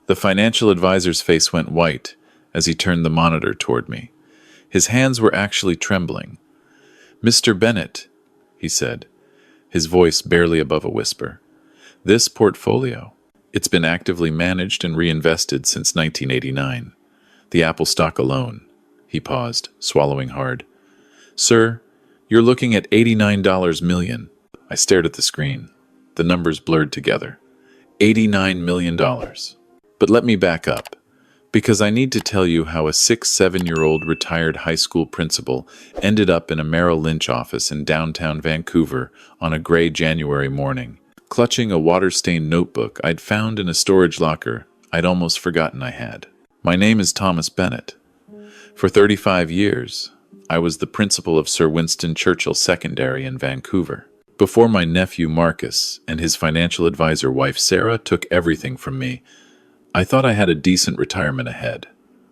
The financial advisor's face went white as he turned the monitor toward me. His hands were actually trembling. "Mr. Bennett," he said, his voice barely above a whisper, "this portfolio, it's been actively managed and reinvested since 1989. The Apple stock alone." He paused, swallowing hard. "Sir, you're looking at $89 million." I stared at the screen. The numbers blurred together. $89 million. But let me back up, because I need to tell you how a 7-year-old retired high school principal ended up in a Merrill Lynch office in downtown Vancouver on a gray January morning, clutching a water-stained notebook I'd found in a storage locker I'd almost forgotten I had. My name is Thomas Bennett. For 35 years, I was the principal of Sir Winston Churchill Secondary in Vancouver. Before my nephew Marcus and his financial advisor wife Sarah took everything from me, I thought I had a decent retirement ahead.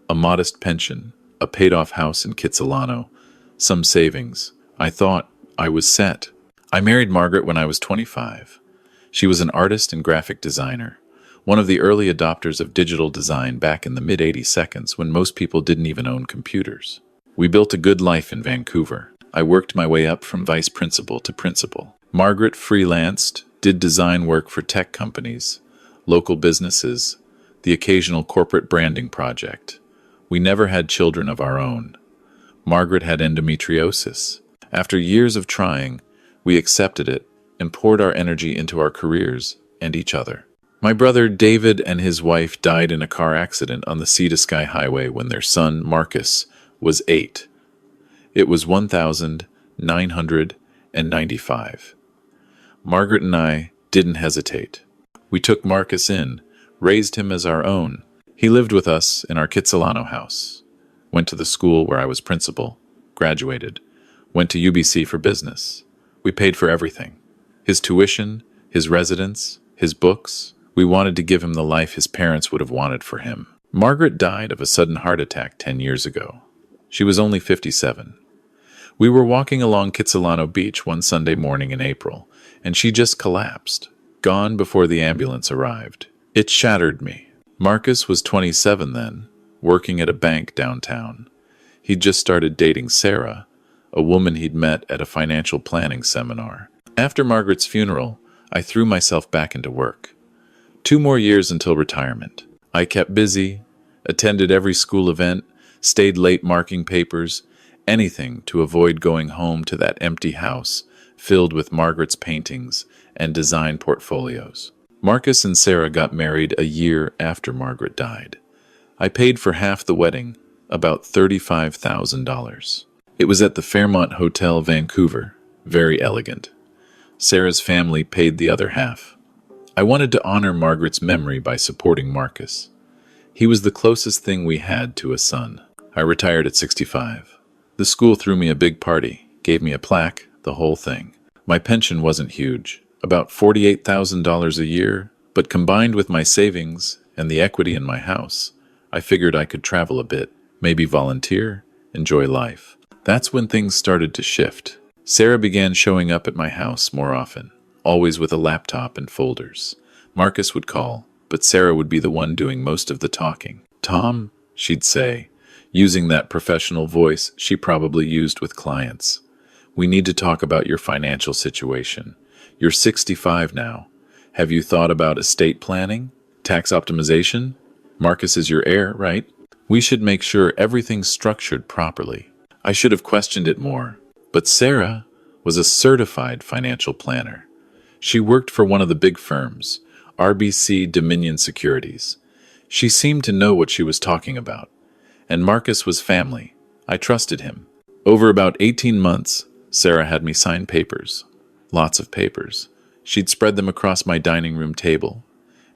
A modest pension, a paid-off house in Kitsilano, some savings. I thought I was set. I married Margaret when I was 25. She was an artist and graphic designer, one of the early adopters of digital design back in the mid-82nds when most people didn't even own computers. We built a good life in Vancouver. I worked my way up from vice principal to principal. Margaret freelanced, did design work for tech companies, local businesses, the occasional corporate branding project. We never had children of our own. Margaret had endometriosis. After years of trying, we accepted it and poured our energy into our careers and each other. My brother David and his wife died in a car accident on the Sea to Sky Highway when their son, Marcus, was 8. It was 1995. Margaret and I didn't hesitate. We took Marcus in, raised him as our own. He lived with us in our Kitsilano house, went to the school where I was principal, graduated, went to UBC for business. We paid for everything. His tuition, his residence, his books. We wanted to give him the life his parents would have wanted for him. Margaret died of a sudden heart attack 10 years ago. She was only 57. We were walking along Kitsilano Beach one Sunday morning in April, and she just collapsed, gone before the ambulance arrived. It shattered me. Marcus was 27 then, working at a bank downtown. He'd just started dating Sarah, a woman he'd met at a financial planning seminar. After Margaret's funeral, I threw myself back into work. 2 more years until retirement. I kept busy, attended every school event, stayed late marking papers, anything to avoid going home to that empty house filled with Margaret's paintings and design portfolios. Marcus and Sarah got married a year after Margaret died. I paid for half the wedding, about $35,000. It was at the Fairmont Hotel, Vancouver, very elegant. Sarah's family paid the other half. I wanted to honor Margaret's memory by supporting Marcus. He was the closest thing we had to a son. I retired at 65. The school threw me a big party, gave me a plaque, the whole thing. My pension wasn't huge. About $48,000 a year, but combined with my savings and the equity in my house, I figured I could travel a bit, maybe volunteer, enjoy life. That's when things started to shift. Sarah began showing up at my house more often, always with a laptop and folders. Marcus would call, but Sarah would be the one doing most of the talking. "Tom," she'd say, using that professional voice she probably used with clients. "We need to talk about your financial situation. You're 65 now. Have you thought about estate planning? Tax optimization? Marcus is your heir, right? We should make sure everything's structured properly." I should have questioned it more. But Sarah was a certified financial planner. She worked for one of the big firms, RBC Dominion Securities. She seemed to know what she was talking about. And Marcus was family. I trusted him. Over about 18 months, Sarah had me sign papers. Lots of papers. She'd spread them across my dining room table,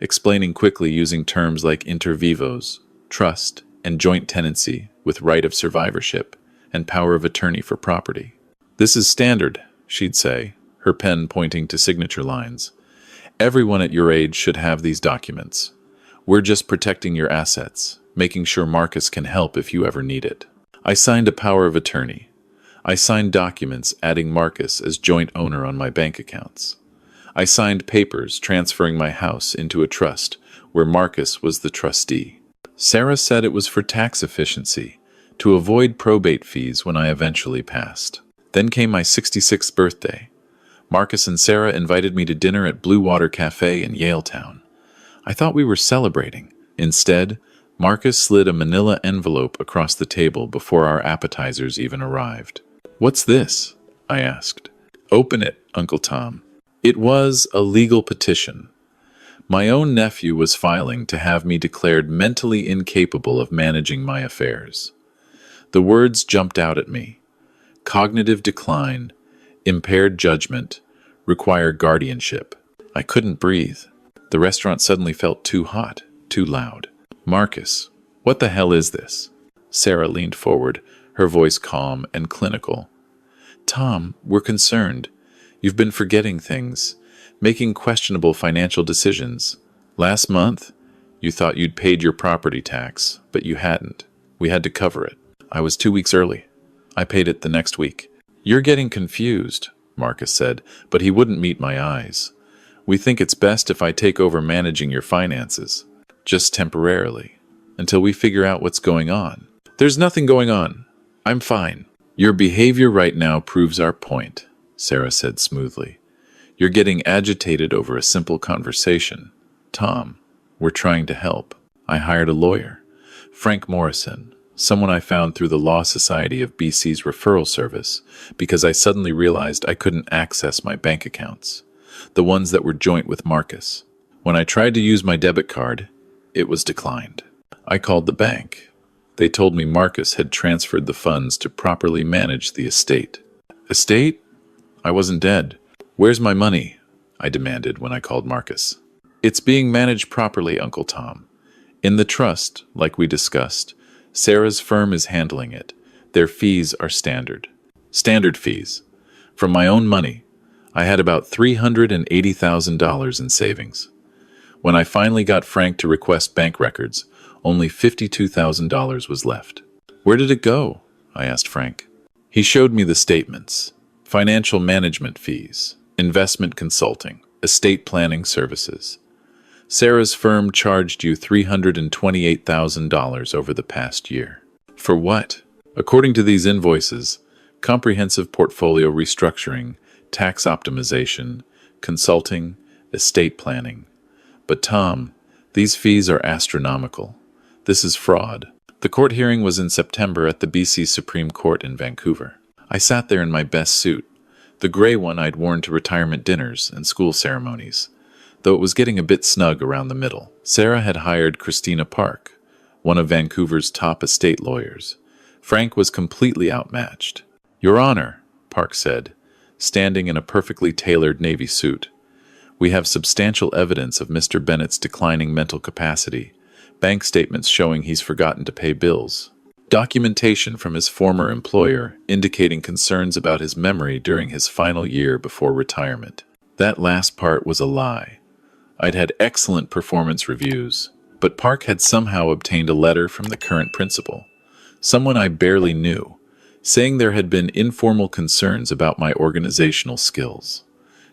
explaining quickly using terms like inter vivos, trust, and joint tenancy with right of survivorship and power of attorney for property. "This is standard," she'd say, her pen pointing to signature lines. "Everyone at your age should have these documents. We're just protecting your assets, making sure Marcus can help if you ever need it." I signed a power of attorney. I signed documents adding Marcus as joint owner on my bank accounts. I signed papers transferring my house into a trust where Marcus was the trustee. Sarah said it was for tax efficiency, to avoid probate fees when I eventually passed. Then came my 66th birthday. Marcus and Sarah invited me to dinner at Blue Water Cafe in Yaletown. I thought we were celebrating. Instead, Marcus slid a manila envelope across the table before our appetizers even arrived. "What's this?" I asked. "Open it, Uncle Tom." It was a legal petition. My own nephew was filing to have me declared mentally incapable of managing my affairs. The words jumped out at me. Cognitive decline, impaired judgment, require guardianship. I couldn't breathe. The restaurant suddenly felt too hot, too loud. "Marcus, what the hell is this?" Sarah leaned forward, her voice calm and clinical. "Tom, we're concerned. You've been forgetting things, making questionable financial decisions. Last month, you thought you'd paid your property tax, but you hadn't. We had to cover it. I was 2 weeks early. I paid it the next week." "You're getting confused," Marcus said, but he wouldn't meet my eyes. "We think it's best if I take over managing your finances, just temporarily, until we figure out what's going on." "There's nothing going on. I'm fine." "Your behavior right now proves our point," Sarah said smoothly. "You're getting agitated over a simple conversation. Tom, we're trying to help. I hired a lawyer, Frank Morrison, someone I found through the Law Society of BC's referral service, because I suddenly realized I couldn't access my bank accounts, the ones that were joint with Marcus. When I tried to use my debit card, it was declined. I called the bank. They told me Marcus had transferred the funds to properly manage the estate. Estate? I wasn't dead. "Where's my money?" I demanded when I called Marcus. "It's being managed properly, Uncle Tom. In the trust, like we discussed, Sarah's firm is handling it. Their fees are standard. Standard fees. From my own money, I had about $380,000 in savings. When I finally got Frank to request bank records, only $52,000 was left." "Where did it go?" I asked Frank. He showed me the statements. Financial management fees, investment consulting, estate planning services. Sarah's firm charged you $328,000 over the past year. For what? According to these invoices, comprehensive portfolio restructuring, tax optimization, consulting, estate planning. But Tom, these fees are astronomical. This is fraud. The court hearing was in September at the BC Supreme Court in Vancouver. I sat there in my best suit, the gray one I'd worn to retirement dinners and school ceremonies, though it was getting a bit snug around the middle. Sarah had hired Christina Park, one of Vancouver's top estate lawyers. Frank was completely outmatched. "Your Honor," Park said, standing in a perfectly tailored navy suit, "we have substantial evidence of Mr. Bennett's declining mental capacity, bank statements showing he's forgotten to pay bills, documentation from his former employer indicating concerns about his memory during his final year before retirement." That last part was a lie. I'd had excellent performance reviews, but Park had somehow obtained a letter from the current principal, someone I barely knew, saying there had been informal concerns about my organizational skills.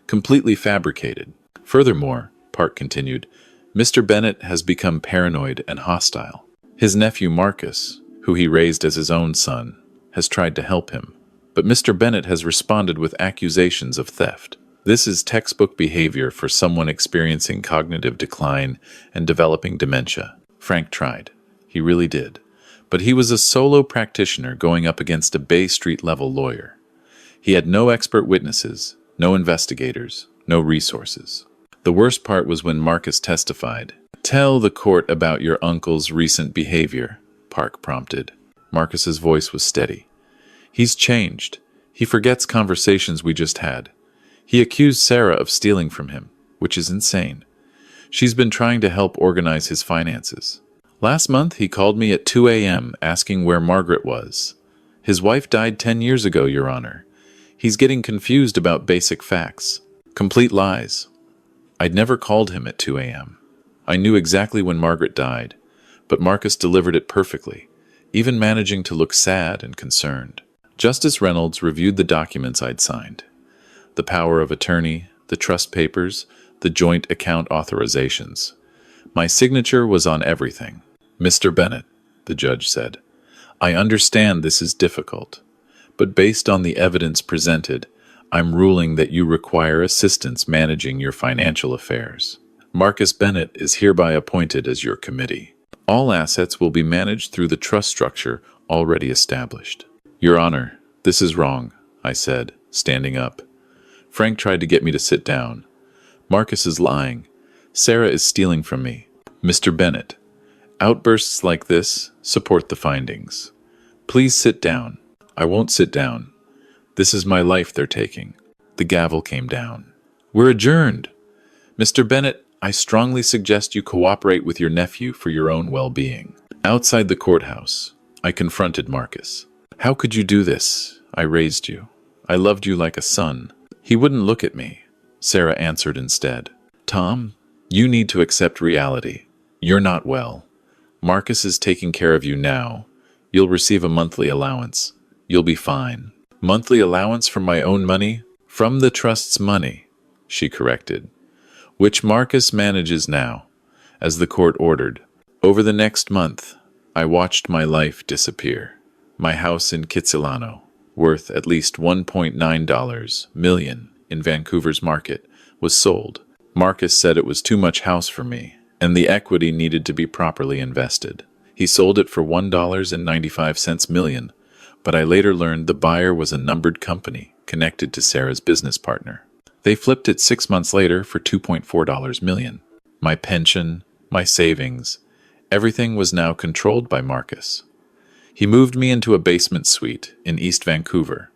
Completely fabricated. Furthermore, Park continued, Mr. Bennett has become paranoid and hostile. His nephew Marcus, who he raised as his own son, has tried to help him, but Mr. Bennett has responded with accusations of theft. This is textbook behavior for someone experiencing cognitive decline and developing dementia. Frank tried. He really did. But he was a solo practitioner going up against a Bay Street-level lawyer. He had no expert witnesses, no investigators, no resources. The worst part was when Marcus testified. "Tell the court about your uncle's recent behavior," Park prompted. Marcus's voice was steady. "He's changed. He forgets conversations we just had. He accused Sarah of stealing from him, which is insane. She's been trying to help organize his finances. Last month, he called me at 2 a.m. asking where Margaret was. His wife died 10 years ago, Your Honor. He's getting confused about basic facts. Complete lies. I'd never called him at 2 a.m. I knew exactly when Margaret died, but Marcus delivered it perfectly, even managing to look sad and concerned. Justice Reynolds reviewed the documents I'd signed. The power of attorney, the trust papers, the joint account authorizations. My signature was on everything. Mr. Bennett, the judge said, I understand this is difficult, but based on the evidence presented, I'm ruling that you require assistance managing your financial affairs. Marcus Bennett is hereby appointed as your committee. All assets will be managed through the trust structure already established. Your Honor, this is wrong, I said, standing up. Frank tried to get me to sit down. Marcus is lying. Sarah is stealing from me. Mr. Bennett, outbursts like this support the findings. Please sit down. I won't sit down. This is my life they're taking. The gavel came down. We're adjourned. Mr. Bennett, I strongly suggest you cooperate with your nephew for your own well-being. Outside the courthouse, I confronted Marcus. How could you do this? I raised you. I loved you like a son. He wouldn't look at me. Sarah answered instead. Tom, you need to accept reality. You're not well. Marcus is taking care of you now. You'll receive a monthly allowance. You'll be fine. Monthly allowance from my own money? From the trust's money, she corrected, which Marcus manages now, as the court ordered. Over the next month, I watched my life disappear. My house in Kitsilano, worth at least $1.9 million in Vancouver's market, was sold. Marcus said it was too much house for me, and the equity needed to be properly invested. He sold it for $1.95 million, but I later learned the buyer was a numbered company connected to Sarah's business partner. They flipped it 6 months later for $2.4 million. My pension, my savings, everything was now controlled by Marcus. He moved me into a basement suite in East Vancouver.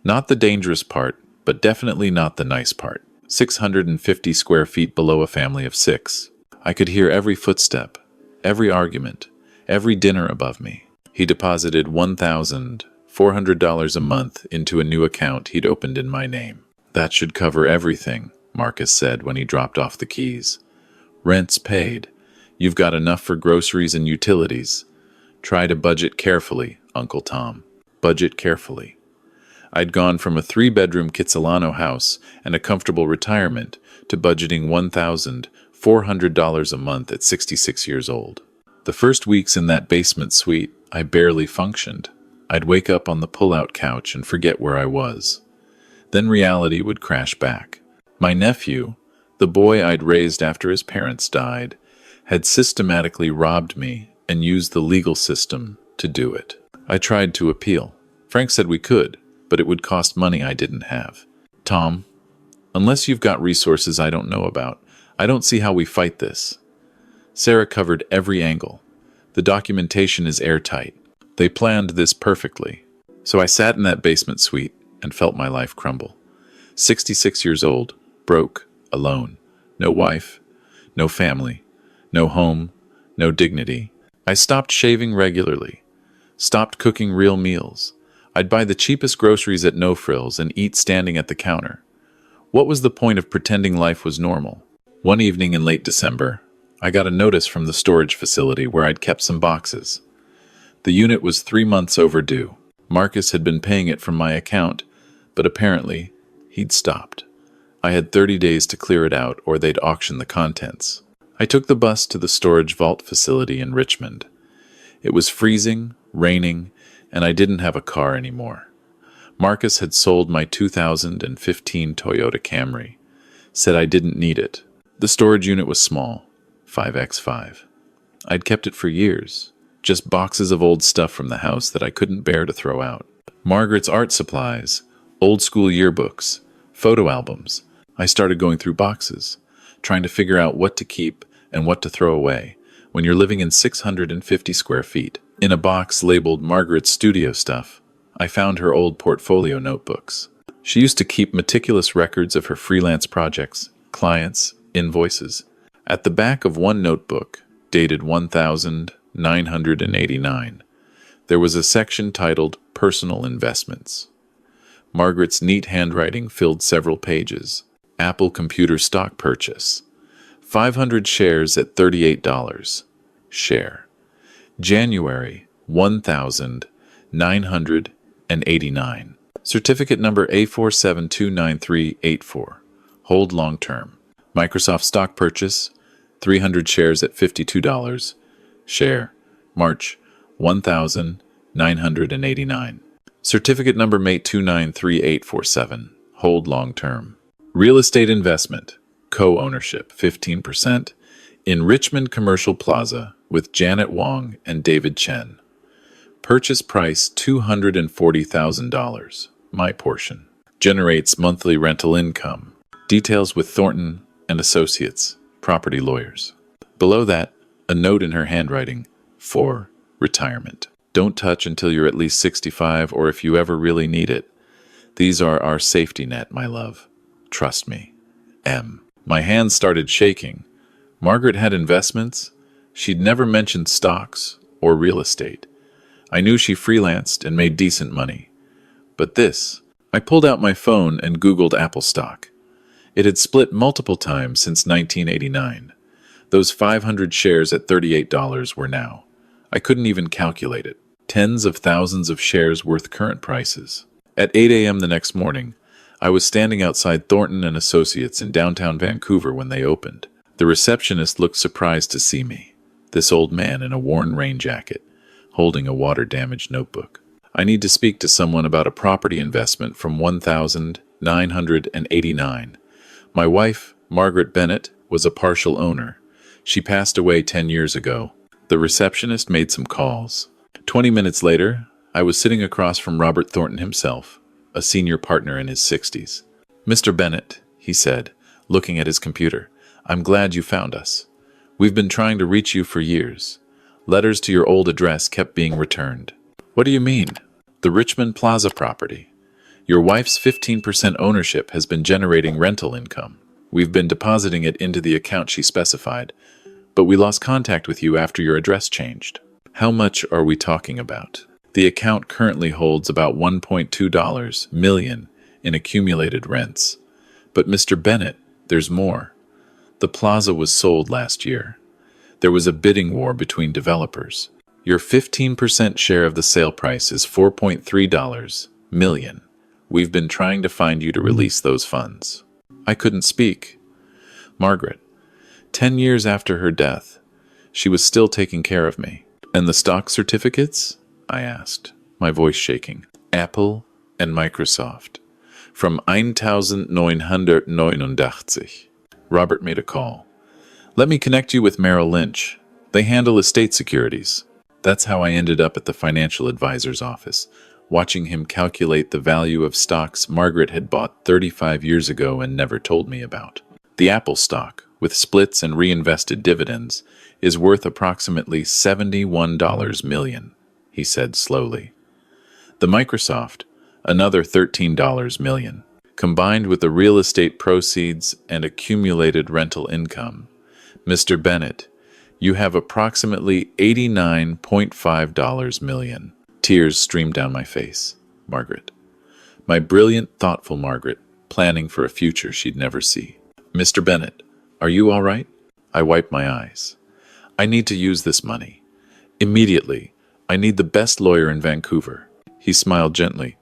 Not the dangerous part, but definitely not the nice part. 650 square feet below a family of 6. I could hear every footstep, every argument, every dinner above me. He deposited $1,400 a month into a new account he'd opened in my name. That should cover everything, Marcus said when he dropped off the keys. Rent's paid. You've got enough for groceries and utilities. Try to budget carefully, Uncle Tom. Budget carefully. I'd gone from a 3-bedroom Kitsilano house and a comfortable retirement to budgeting $1,400 a month at 66 years old. The first weeks in that basement suite, I barely functioned. I'd wake up on the pull-out couch and forget where I was. Then reality would crash back. My nephew, the boy I'd raised after his parents died, had systematically robbed me and used the legal system to do it. I tried to appeal. Frank said we could, but it would cost money I didn't have. Tom, unless you've got resources I don't know about, I don't see how we fight this. Sarah covered every angle. The documentation is airtight. They planned this perfectly. So I sat in that basement suite and felt my life crumble. 66 years old, broke, alone. No wife, no family, no home, no dignity. I stopped shaving regularly, stopped cooking real meals. I'd buy the cheapest groceries at No Frills and eat standing at the counter. What was the point of pretending life was normal? One evening in late December, I got a notice from the storage facility where I'd kept some boxes. The unit was 3 months overdue. Marcus had been paying it from my account, but apparently he'd stopped. I had 30 days to clear it out or they'd auction the contents. I took the bus to the storage vault facility in Richmond. It was freezing, raining, and I didn't have a car anymore. Marcus had sold my 2015 Toyota Camry, said I didn't need it. The storage unit was small, 5x5. I'd kept it for years, just boxes of old stuff from the house that I couldn't bear to throw out. Margaret's art supplies, old school yearbooks, photo albums. I started going through boxes, trying to figure out what to keep and what to throw away when you're living in 650 square feet. In a box labeled Margaret's studio stuff, I found her old portfolio notebooks. She used to keep meticulous records of her freelance projects, clients, invoices. At the back of one notebook, dated 1989, there was a section titled Personal Investments. Margaret's neat handwriting filled several pages. Apple computer stock purchase. 500 shares at $38. Share. January 1989. Certificate number A4729384. Hold long term. Microsoft stock purchase 300 shares at $52. Share. March 1989. Certificate number mate 293847. Hold long term. Real estate investment. Co-ownership 15%. In Richmond Commercial Plaza with Janet Wong and David Chen. Purchase price $240,000. My portion. Generates monthly rental income. Details with Thornton and Associates, property lawyers. Below that, a note in her handwriting. For retirement. Don't touch until you're at least 65 or if you ever really need it. These are our safety net, my love. Trust me. M. My hands started shaking. Margaret had investments. She'd never mentioned stocks or real estate. I knew she freelanced and made decent money. But this, I pulled out my phone and Googled Apple stock. It had split multiple times since 1989. Those 500 shares at $38 were now. I couldn't even calculate it. Tens of thousands of shares worth current prices. At 8 a.m. the next morning, I was standing outside Thornton and Associates in downtown Vancouver when they opened. The receptionist looked surprised to see me, this old man in a worn rain jacket, holding a water-damaged notebook. I need to speak to someone about a property investment from 1989. My wife, Margaret Bennett, was a partial owner. She passed away 10 years ago. The receptionist made some calls. 20 minutes later, I was sitting across from Robert Thornton himself, a senior partner in his 60s. Mr. Bennett, he said, looking at his computer, I'm glad you found us. We've been trying to reach you for years. Letters to your old address kept being returned. What do you mean? The Richmond Plaza property. Your wife's 15% ownership has been generating rental income. We've been depositing it into the account she specified, but we lost contact with you after your address changed. How much are we talking about? The account currently holds about $1.2 million in accumulated rents. But Mr. Bennett, there's more. The plaza was sold last year. There was a bidding war between developers. Your 15% share of the sale price is $4.3 million. We've been trying to find you to release those funds. I couldn't speak. Margaret, 10 years after her death, she was still taking care of me. And the stock certificates? I asked, my voice shaking. Apple and Microsoft. From 1989. Robert made a call. Let me connect you with Merrill Lynch. They handle estate securities. That's how I ended up at the financial advisor's office, watching him calculate the value of stocks Margaret had bought 35 years ago and never told me about. The Apple stock, with splits and reinvested dividends, is worth approximately $71 million, he said slowly. The Microsoft, another $13 million. Combined with the real estate proceeds and accumulated rental income, Mr. Bennett, you have approximately $89.5 million. Tears streamed down my face. Margaret. My brilliant, thoughtful Margaret, planning for a future she'd never see. Mr. Bennett, are you all right? I wiped my eyes. I need to use this money. Immediately. I need the best lawyer in Vancouver. He smiled gently.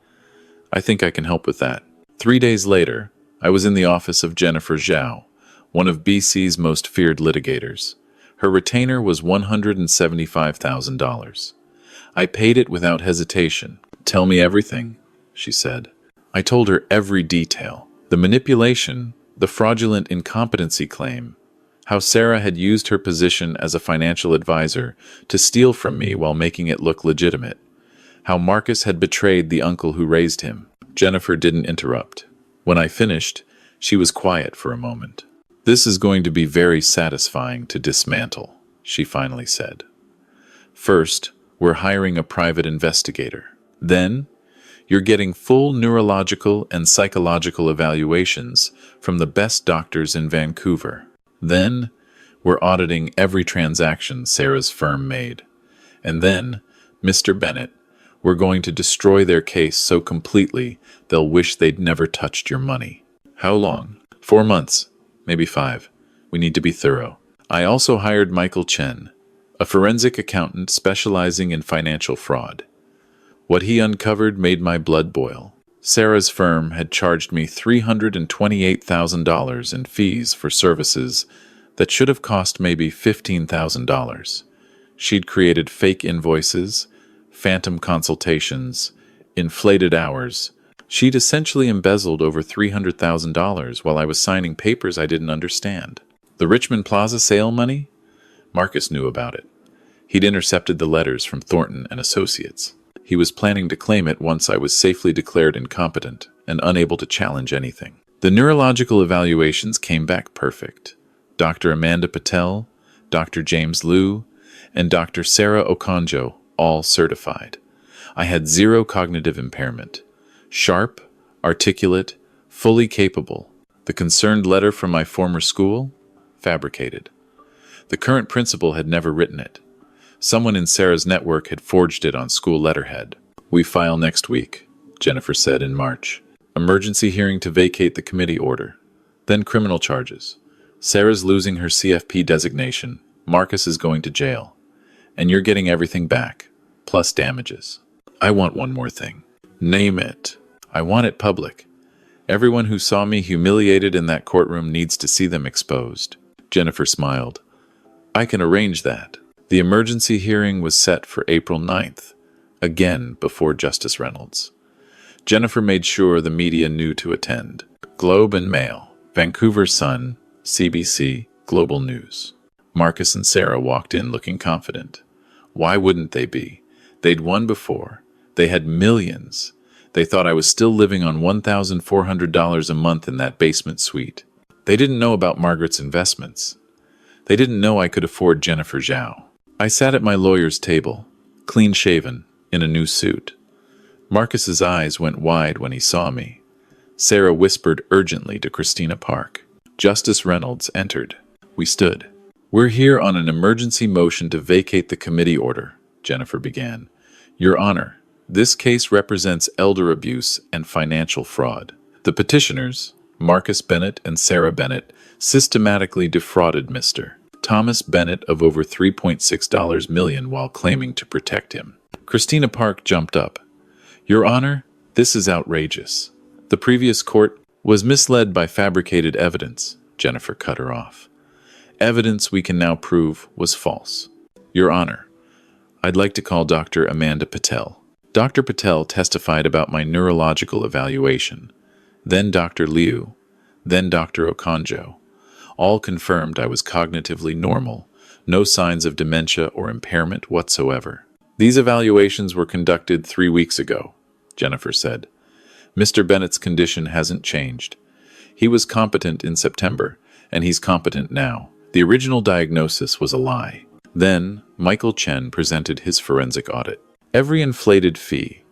I think I can help with that. 3 days later, I was in the office of Jennifer Zhao, one of BC's most feared litigators. Her retainer was $175,000. I paid it without hesitation. Tell me everything, she said. I told her every detail. The manipulation, the fraudulent incompetency claim, how Sarah had used her position as a financial advisor to steal from me while making it look legitimate, how Marcus had betrayed the uncle who raised him. Jennifer didn't interrupt. When I finished, she was quiet for a moment. This is going to be very satisfying to dismantle, she finally said. First, we're hiring a private investigator. Then, you're getting full neurological and psychological evaluations from the best doctors in Vancouver. Then, we're auditing every transaction Sarah's firm made. And then, Mr. Bennett, we're going to destroy their case so completely they'll wish they'd never touched your money. How long? 4 months, maybe 5. We need to be thorough. I also hired Michael Chen, a forensic accountant specializing in financial fraud. What he uncovered made my blood boil. Sarah's firm had charged me $328,000 in fees for services that should have cost maybe $15,000. She'd created fake invoices, phantom consultations, inflated hours. She'd essentially embezzled over $300,000 while I was signing papers I didn't understand. The Richmond Plaza sale money? Marcus knew about it. He'd intercepted the letters from Thornton and Associates. He was planning to claim it once I was safely declared incompetent and unable to challenge anything. The neurological evaluations came back perfect. Dr. Amanda Patel, Dr. James Liu, and Dr. Sarah Okonjo, all certified. I had zero cognitive impairment. Sharp, articulate, fully capable. The concerned letter from my former school? Fabricated. The current principal had never written it. Someone in Sarah's network had forged it on school letterhead. "We file next week," Jennifer said in March. "Emergency hearing to vacate the committee order. Then criminal charges. Sarah's losing her CFP designation. Marcus is going to jail. And you're getting everything back, plus damages. I want one more thing. Name it. I want it public. Everyone who saw me humiliated in that courtroom needs to see them exposed." Jennifer smiled. "I can arrange that." The emergency hearing was set for April 9th, again before Justice Reynolds. Jennifer made sure the media knew to attend. Globe and Mail, Vancouver Sun, CBC, Global News. Marcus and Sarah walked in looking confident. Why wouldn't they be? They'd won before. They had millions. They thought I was still living on $1,400 a month in that basement suite. They didn't know about Margaret's investments. They didn't know I could afford Jennifer Zhao. I sat at my lawyer's table, clean-shaven, in a new suit. Marcus's eyes went wide when he saw me. Sarah whispered urgently to Christina Park. Justice Reynolds entered. We stood. "We're here on an emergency motion to vacate the committee order," Jennifer began. "Your Honor, this case represents elder abuse and financial fraud. The petitioners, Marcus Bennett and Sarah Bennett, systematically defrauded Mr. Thomas Bennett of over $3.6 million while claiming to protect him." Christina Park jumped up. "Your Honor, this is outrageous. The previous court was misled by fabricated evidence," Jennifer cut her off. "Evidence we can now prove was false. Your Honor, I'd like to call Dr. Amanda Patel." Dr. Patel testified about my neurological evaluation. Then Dr. Liu. Then Dr. Okonjo. All confirmed I was cognitively normal, no signs of dementia or impairment whatsoever. "These evaluations were conducted 3 weeks ago," Jennifer said. "Mr. Bennett's condition hasn't changed. He was competent in September, and he's competent now. The original diagnosis was a lie." Then Michael Chen presented his forensic audit. Every inflated fee,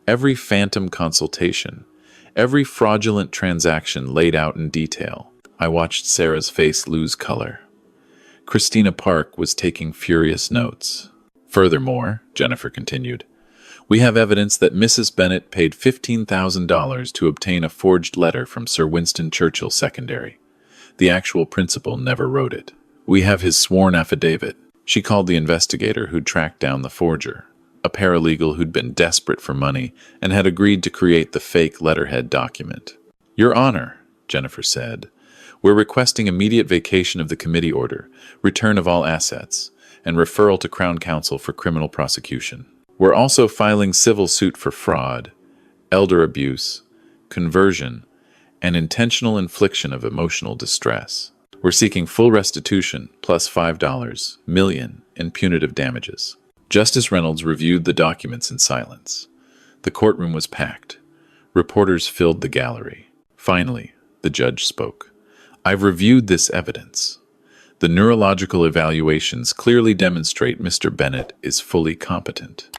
every phantom consultation, every fraudulent transaction laid out in detail. I watched Sarah's face lose color. Christina Park was taking furious notes. "Furthermore," Jennifer continued, "we have evidence that Mrs. Bennett paid $15,000 to obtain a forged letter from Sir Winston Churchill Secondary. The actual principal never wrote it. We have his sworn affidavit." She called the investigator who'd tracked down the forger, a paralegal who'd been desperate for money and had agreed to create the fake letterhead document. "Your Honor," Jennifer said, "we're requesting immediate vacation of the committee order, return of all assets, and referral to Crown Counsel for criminal prosecution. We're also filing civil suit for fraud, elder abuse, conversion, and intentional infliction of emotional distress. We're seeking full restitution plus $5 million in punitive damages." Justice Reynolds reviewed the documents in silence. The courtroom was packed. Reporters filled the gallery. Finally, the judge spoke. "I've reviewed this evidence. The neurological evaluations clearly demonstrate Mr. Bennett is fully competent.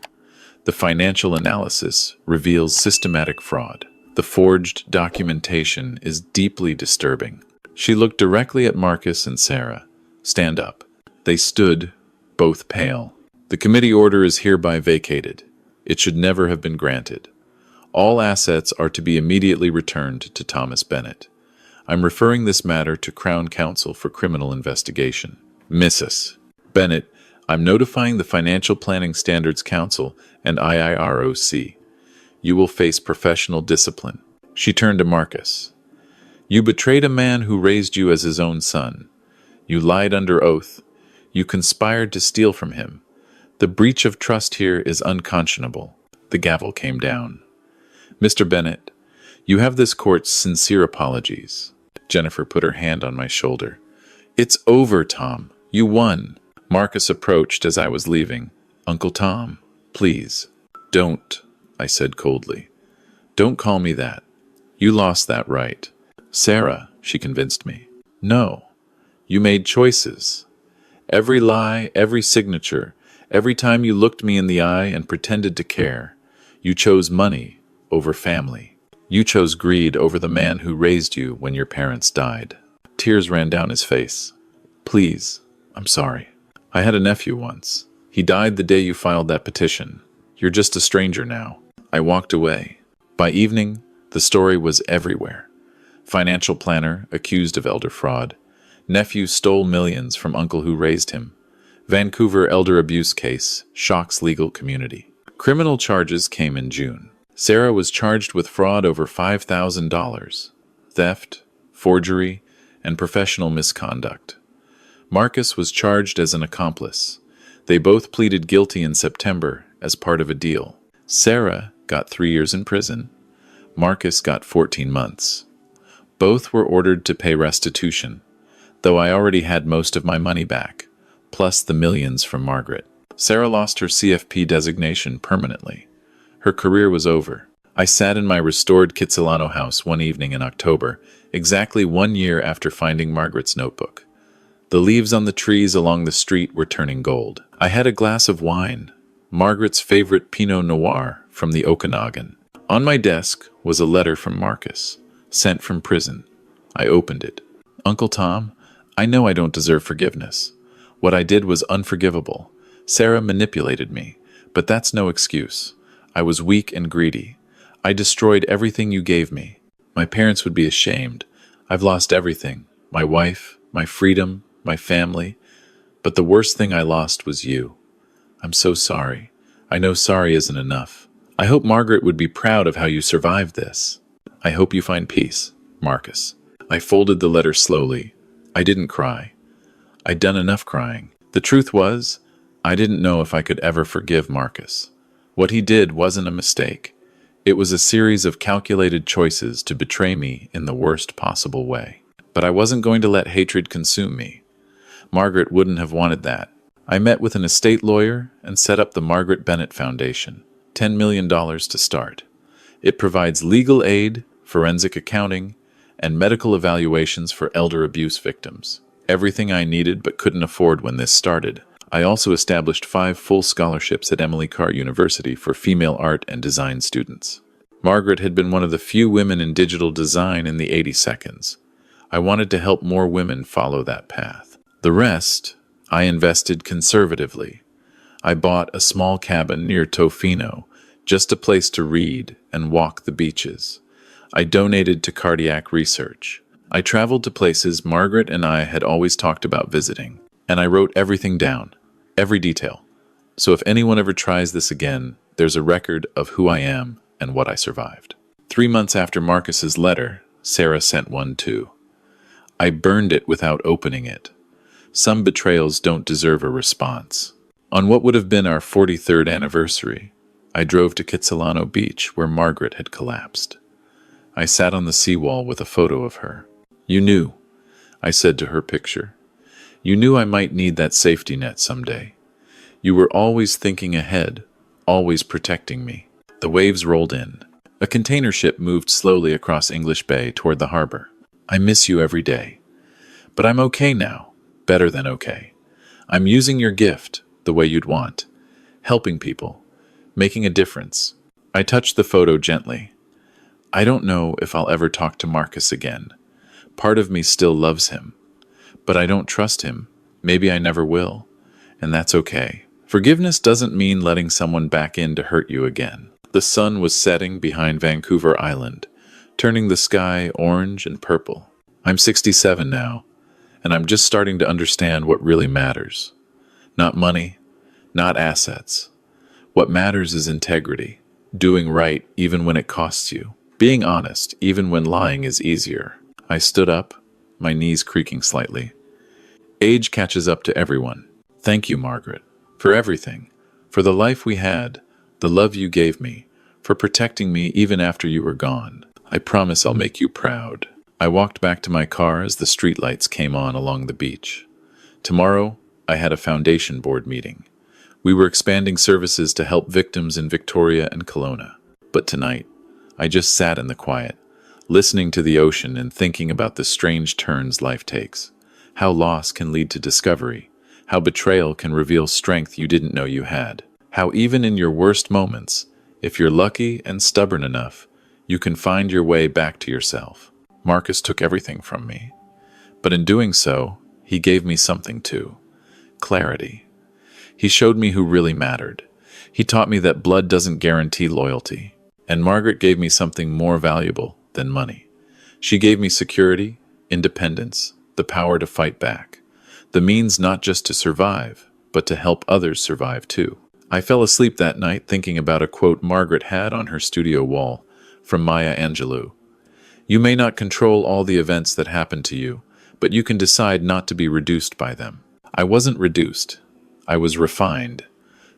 The financial analysis reveals systematic fraud. The forged documentation is deeply disturbing." She looked directly at Marcus and Sarah. "Stand up." They stood, both pale. "The committee order is hereby vacated. It should never have been granted. All assets are to be immediately returned to Thomas Bennett. I'm referring this matter to Crown Counsel for criminal investigation. Mrs. Bennett, I'm notifying the Financial Planning Standards Council and IIROC. You will face professional discipline." She turned to Marcus. "You betrayed a man who raised you as his own son. You lied under oath. You conspired to steal from him. The breach of trust here is unconscionable. The gavel came down. Mr. Bennett, you have this court's sincere apologies. Jennifer put her hand on my shoulder. It's over, Tom. You won. Marcus approached as I was leaving. Uncle Tom, please. Don't, I said coldly. Don't call me that. You lost that right. Sarah, she convinced me. No. You made choices. Every lie, every signature, every time you looked me in the eye and pretended to care, you chose money over family. You chose greed over the man who raised you when your parents died. Tears ran down his face. Please, I'm sorry. I had a nephew once. He died the day you filed that petition. You're just a stranger now. I walked away. By evening, the story was everywhere. Financial planner accused of elder fraud. Nephew stole millions from uncle who raised him. Vancouver elder abuse case shocks legal community. Criminal charges came in June. Sarah was charged with fraud over $5,000, theft, forgery, and professional misconduct. Marcus was charged as an accomplice. They both pleaded guilty in September as part of a deal. Sarah got 3 years in prison. Marcus got 14 months. Both were ordered to pay restitution, though I already had most of my money back, plus the millions from Margaret. Sarah lost her CFP designation permanently. Her career was over. I sat in my restored Kitsilano house one evening in October, exactly 1 year after finding Margaret's notebook. The leaves on the trees along the street were turning gold. I had a glass of wine, Margaret's favorite Pinot Noir from the Okanagan. On my desk was a letter from Marcus, sent from prison. I opened it. Uncle Tom, I know I don't deserve forgiveness. What I did was unforgivable. Sarah manipulated me, but that's no excuse. I was weak and greedy. I destroyed everything you gave me. My parents would be ashamed. I've lost everything. My wife, my freedom, my family. But the worst thing I lost was you. I'm so sorry. I know sorry isn't enough. I hope Margaret would be proud of how you survived this. I hope you find peace, Marcus. I folded the letter slowly. I didn't cry. I'd done enough crying. The truth was, I didn't know if I could ever forgive Marcus. What he did wasn't a mistake. It was a series of calculated choices to betray me in the worst possible way. But I wasn't going to let hatred consume me. Margaret wouldn't have wanted that. I met with an estate lawyer and set up the Margaret Bennett Foundation, $10 million to start. It provides legal aid, forensic accounting, and medical evaluations for elder abuse victims. Everything I needed but couldn't afford when this started. I also established 5 full scholarships at Emily Carr University for female art and design students. Margaret had been one of the few women in digital design in the 80 seconds. I wanted to help more women follow that path. The rest, I invested conservatively. I bought a small cabin near Tofino, just a place to read and walk the beaches. I donated to cardiac research. I traveled to places Margaret and I had always talked about visiting, and I wrote everything down. Every detail. So if anyone ever tries this again, there's a record of who I am and what I survived. 3 months after Marcus's letter, Sarah sent one too. I burned it without opening it. Some betrayals don't deserve a response. On what would have been our 43rd anniversary, I drove to Kitsilano Beach where Margaret had collapsed. I sat on the seawall with a photo of her. You knew, I said to her picture. You knew I might need that safety net someday. You were always thinking ahead, always protecting me. The waves rolled in. A container ship moved slowly across English Bay toward the harbor. I miss you every day. But I'm okay now, better than okay. I'm using your gift the way you'd want, helping people, making a difference. I touched the photo gently. I don't know if I'll ever talk to Marcus again. Part of me still loves him. But I don't trust him. Maybe I never will. And that's okay. Forgiveness doesn't mean letting someone back in to hurt you again. The sun was setting behind Vancouver Island, turning the sky orange and purple. I'm 67 now, and I'm just starting to understand what really matters. Not money, not assets. What matters is integrity, doing right even when it costs you, being honest even when lying is easier. I stood up, my knees creaking slightly. Age catches up to everyone. Thank you, Margaret, for everything, for the life we had, the love you gave me, for protecting me even after you were gone. I promise I'll make you proud. I walked back to my car as the streetlights came on along the beach. Tomorrow, I had a foundation board meeting. We were expanding services to help victims in Victoria and Kelowna. But tonight, I just sat in the quiet, listening to the ocean and thinking about the strange turns life takes. How loss can lead to discovery. How betrayal can reveal strength you didn't know you had. How even in your worst moments, if you're lucky and stubborn enough, you can find your way back to yourself. Marcus took everything from me. But in doing so, he gave me something too. Clarity. He showed me who really mattered. He taught me that blood doesn't guarantee loyalty. And Margaret gave me something more valuable than money. She gave me security, independence, the power to fight back. The means not just to survive, but to help others survive too. I fell asleep that night thinking about a quote Margaret had on her studio wall from Maya Angelou. You may not control all the events that happen to you, but you can decide not to be reduced by them. I wasn't reduced. I was refined,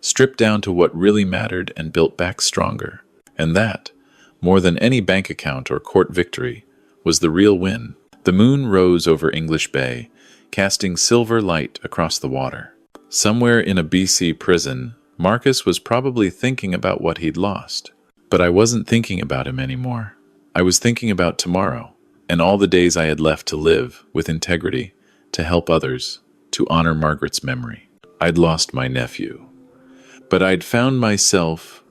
stripped down to what really mattered and built back stronger. And that, more than any bank account or court victory, was the real win. The moon rose over English Bay, casting silver light across the water. Somewhere in a BC prison, Marcus was probably thinking about what he'd lost. But I wasn't thinking about him anymore. I was thinking about tomorrow, and all the days I had left to live with integrity, to help others, to honor Margaret's memory. I'd lost my nephew. But I'd found myself